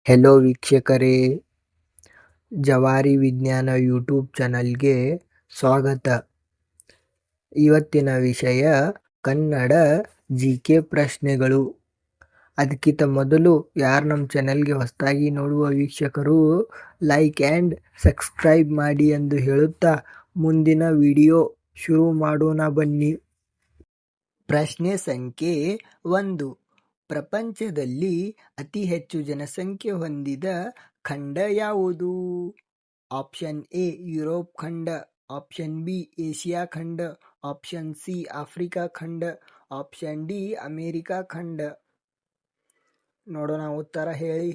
Hello ವೀಕ್ಷಕರೇ, ಜವಾರಿ ವಿಜ್ಞಾನ ಯೂಟ್ಯೂಬ್ ಚಾನಲ್ಗೆ ಸ್ವಾಗತ. ಇವತ್ತಿನ ವಿಷಯ ಕನ್ನಡ ಜಿಕೆ ಪ್ರಶ್ನೆಗಳು. ಅದಕ್ಕಿಂತ ಮೊದಲು ಯಾರು ನಮ್ಮ ಚಾನಲ್ಗೆ ಹೊಸದಾಗಿ ನೋಡುವ ವೀಕ್ಷಕರು ಲೈಕ್ ಆ್ಯಂಡ್ ಸಬ್ಸ್ಕ್ರೈಬ್ ಮಾಡಿ ಎಂದು ಹೇಳುತ್ತಾ ಮುಂದಿನ ವಿಡಿಯೋ ಶುರು ಮಾಡೋಣ ಬನ್ನಿ. ಪ್ರಶ್ನೆ ಸಂಖ್ಯೆ 1. ಪ್ರಪಂಚದಲ್ಲಿ ಅತಿ ಹೆಚ್ಚು ಜನಸಂಖ್ಯೆ ಹೊಂದಿದ ಖಂಡ ಯಾವುದು? ಆಪ್ಷನ್ ಎ ಯುರೋಪ್ ಖಂಡ, ಆಪ್ಷನ್ ಬಿ ಏಷ್ಯಾ ಖಂಡ, ಆಪ್ಷನ್ ಸಿ ಆಫ್ರಿಕಾ ಖಂಡ, ಆಪ್ಷನ್ ಡಿ ಅಮೆರಿಕಾ ಖಂಡ. ನೋಡೋಣ, ಉತ್ತರ ಹೇಳಿ.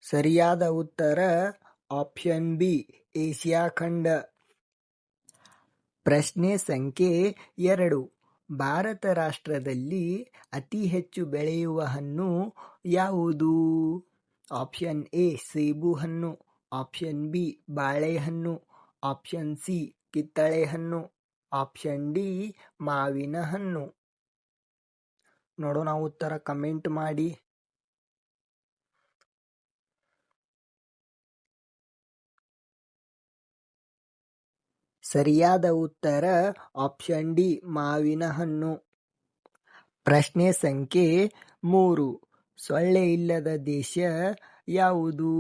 ಸರಿಯಾದ ಉತ್ತರ ಆಪ್ಷನ್ ಬಿ ಏಷ್ಯಾ ಖಂಡ. ಪ್ರಶ್ನೆ ಸಂಖ್ಯೆ 2. ಭಾರತ ರಾಷ್ಟ್ರದಲ್ಲಿ ಅತಿ ಹೆಚ್ಚು ಬೆಳೆಯುವ ಹಣ್ಣು ಯಾವುದು? ಆಪ್ಷನ್ ಎ ಸೇಬು ಹಣ್ಣು, ಆಪ್ಷನ್ ಬಿ ಬಾಳೆಹಣ್ಣು, ಆಪ್ಷನ್ ಸಿ ಕಿತ್ತಳೆ ಹಣ್ಣು, ಆಪ್ಷನ್ ಡಿ ಮಾವಿನ ಹಣ್ಣು. ನೋಡೋಣ, ಉತ್ತರ ಕಮೆಂಟ್ ಮಾಡಿ. ಸರಿಯಾದ ಉತ್ತರ ಆಪ್ಷನ್ ಡಿ ಮಾವಿನ ಹಣ್ಣು. ಪ್ರಶ್ನೆ ಸಂಖ್ಯೆ 3. ಸೊಳ್ಳೆ ಇಲ್ಲದ ದೇಶ ಯಾವುದು?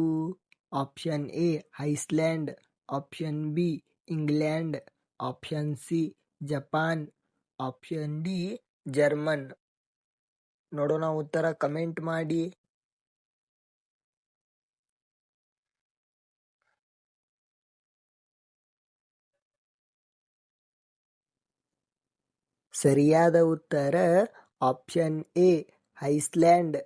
Option A Iceland, option B England, option C Japan, option D German. ನೋಡೋಣ, ಉತ್ತರ ಕಮೆಂಟ್ ಮಾಡಿ. ಸರಿಯಾದ ಉತ್ತರ ಆಪ್ಷನ್ ಎ ಐಸ್ಲ್ಯಾಂಡ್.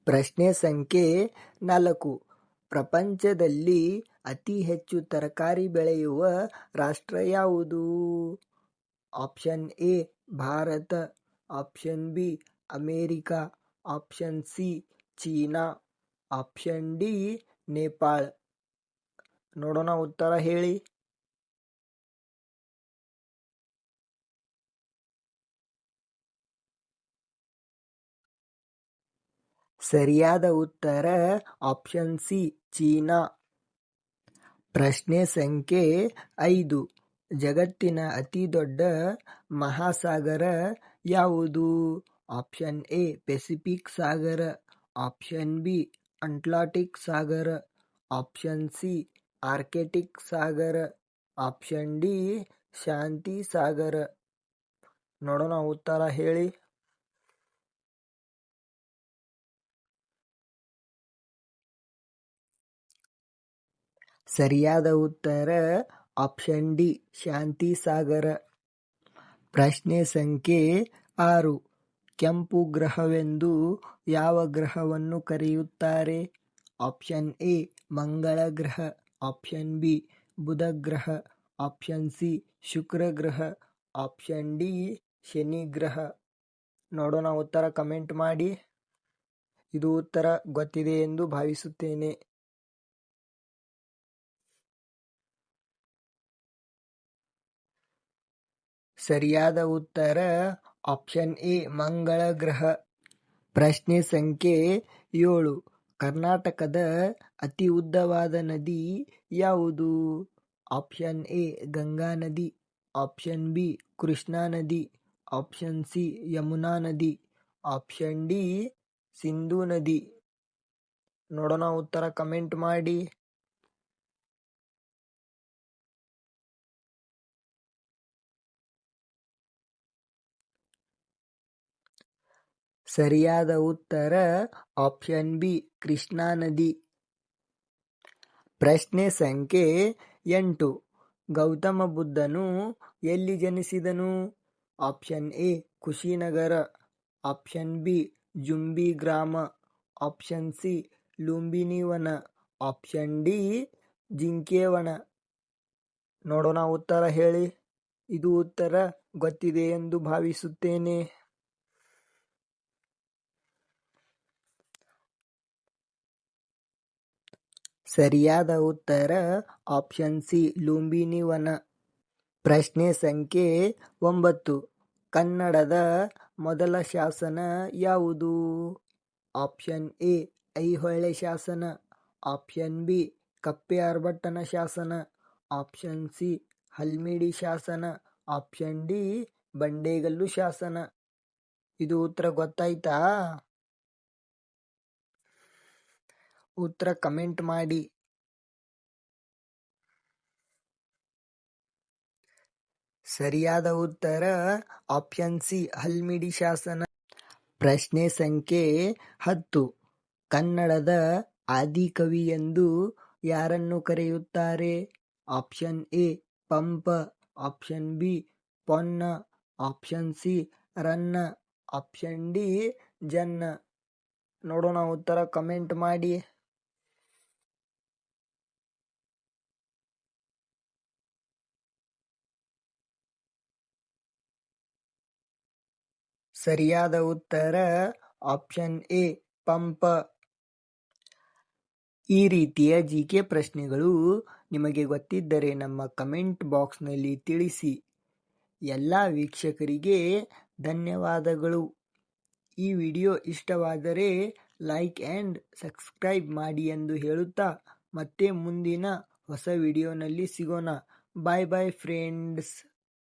ಪ್ರಶ್ನೆ ಸಂಖ್ಯೆ 4. ಪ್ರಪಂಚದಲ್ಲಿ ಅತಿ ಹೆಚ್ಚು ತರಕಾರಿ ಬೆಳೆಯುವ ರಾಷ್ಟ್ರ ಯಾವುದು? Option A Bharat, option B America, option C China, option D Nepal. ನೋಡೋಣ, ಉತ್ತರ ಹೇಳಿ. ಸರಿಯಾದ ಉತ್ತರ ಆಪ್ಷನ್ ಸಿ ಚೀನಾ. ಪ್ರಶ್ನೆ ಸಂಖ್ಯೆ 5. ಜಗತ್ತಿನ ಅತಿ ದೊಡ್ಡ ಮಹಾಸಾಗರ ಯಾವುದು? ಆಪ್ಷನ್ ಎ ಪೆಸಿಫಿಕ್ ಸಾಗರ, ಆಪ್ಷನ್ ಬಿ ಅಟ್ಲಾಂಟಿಕ್ ಸಾಗರ, ಆಪ್ಷನ್ ಸಿ ಆರ್ಕ್ಟಿಕ್ ಸಾಗರ, ಆಪ್ಷನ್ ಡಿ ಶಾಂತಿ ಸಾಗರ. ನೋಡೋಣ, ಉತ್ತರ ಹೇಳಿ. ಸರಿಯಾದ ಉತ್ತರ ಆಪ್ಷನ್ ಡಿ ಶಾಂತಿ ಸಾಗರ. ಪ್ರಶ್ನೆ ಸಂಖ್ಯೆ 6. ಕೆಂಪು ಗ್ರಹವೆಂದು ಯಾವ ಗ್ರಹವನ್ನು ಕರೆಯುತ್ತಾರೆ? ಆಪ್ಷನ್ ಎ ಮಂಗಳ ಗ್ರಹ, ಆಪ್ಷನ್ ಬಿ ಬುಧ ಗ್ರಹ, ಆಪ್ಷನ್ ಸಿ ಶುಕ್ರ ಗ್ರಹ, ಆಪ್ಷನ್ ಡಿ ಶನಿ ಗ್ರಹ. ನೋಡೋಣ, ಉತ್ತರ ಕಮೆಂಟ್ ಮಾಡಿ. ಇದು ಉತ್ತರ ಗೊತ್ತಿದೆ ಎಂದು ಭಾವಿಸುತ್ತೇನೆ. ಸರಿಯಾದ ಉತ್ತರ ಆಪ್ಷನ್ ಎ ಮಂಗಳ ಗ್ರಹ. ಪ್ರಶ್ನೆ ಸಂಖ್ಯೆ 7. ಕರ್ನಾಟಕದ ಅತಿ ಉದ್ದವಾದ ನದಿ ಯಾವುದು? ಆಪ್ಷನ್ ಎ ಗಂಗಾ ನದಿ, ಆಪ್ಷನ್ ಬಿ ಕೃಷ್ಣಾ ನದಿ, ಆಪ್ಷನ್ ಸಿ ಯಮುನಾ ನದಿ, ಆಪ್ಷನ್ ಡಿ ಸಿಂಧೂ ನದಿ. ನೋಡೋಣ, ಉತ್ತರ ಕಮೆಂಟ್ ಮಾಡಿ. ಸರಿಯಾದ ಉತ್ತರ ಆಪ್ಷನ್ ಬಿ ಕೃಷ್ಣಾ ನದಿ. ಪ್ರಶ್ನೆ ಸಂಖ್ಯೆ 8. ಗೌತಮ ಬುದ್ಧನು ಎಲ್ಲಿ ಜನಿಸಿದನು? Option A Kushinagar, option B ಜುಂಬಿ ಗ್ರಾಮ, ಆಪ್ಷನ್ ಸಿ ಲುಂಬಿನಿ ವನ, ಆಪ್ಷನ್ ಡಿ ಜಿಂಕೆವನ. ನೋಡೋಣ, ಉತ್ತರ ಹೇಳಿ. ಇದು ಉತ್ತರ ಗೊತ್ತಿದೆ ಎಂದು ಭಾವಿಸುತ್ತೇನೆ. ಸರಿಯಾದ ಉತ್ತರ ಆಪ್ಷನ್ ಸಿ ಲುಂಬಿನಿ ವನ. ಪ್ರಶ್ನೆ ಸಂಖ್ಯೆ 9. ಕನ್ನಡದ ಮೊದಲ ಶಾಸನ ಯಾವುದು? ಆಪ್ಷನ್ ಎ ಐಹೊಳೆ ಶಾಸನ, ಆಪ್ಷನ್ ಬಿ ಕಪ್ಪೆ-ಆರ್ಭಟನ ಶಾಸನ, ಆಪ್ಷನ್ ಸಿ ಹಲ್ಮಿಡಿ ಶಾಸನ, ಆಪ್ಷನ್ ಡಿ ಬಂಡೇಗಲ್ಲು ಶಾಸನ. ಇದು ಉತ್ತರ ಗೊತ್ತಾಯ್ತಾ? ಉತ್ತರ ಕಮೆಂಟ್ ಮಾಡಿ. ಸರಿಯಾದ ಉತ್ತರ ಆಪ್ಷನ್ ಸಿ ಹಲ್ಮಿಡಿ ಶಾಸನ. ಪ್ರಶ್ನೆ ಸಂಖ್ಯೆ 10. ಕನ್ನಡದ ಆದಿಕವಿ ಎಂದು ಯಾರನ್ನು ಕರೆಯುತ್ತಾರೆ? Option A Pampa, option B Ponna, option C Ranna, option D Janna. ನೋಡೋಣ ಉತ್ತರ ಕಮೆಂಟ್ ಮಾಡಿ. ಸರಿಯಾದ ಉತ್ತರ ಆಪ್ಷನ್ ಎ ಪಂಪ. ಈ ರೀತಿಯ ಜಿಕೆ ಪ್ರಶ್ನೆಗಳು ನಿಮಗೆ ಗೊತ್ತಿದ್ದರೆ ನಮ್ಮ ಕಮೆಂಟ್ ಬಾಕ್ಸ್ನಲ್ಲಿ ತಿಳಿಸಿ. ಎಲ್ಲ ವೀಕ್ಷಕರಿಗೆ ಧನ್ಯವಾದಗಳು. ಈ ವಿಡಿಯೋ ಇಷ್ಟವಾದರೆ ಲೈಕ್ ಆ್ಯಂಡ್ ಸಬ್ಸ್ಕ್ರೈಬ್ ಮಾಡಿ ಎಂದು ಹೇಳುತ್ತಾ ಮತ್ತೆ ಮುಂದಿನ ಹೊಸ ವಿಡಿಯೋನಲ್ಲಿ ಸಿಗೋಣ. ಬಾಯ್ ಬಾಯ್ ಫ್ರೆಂಡ್ಸ್.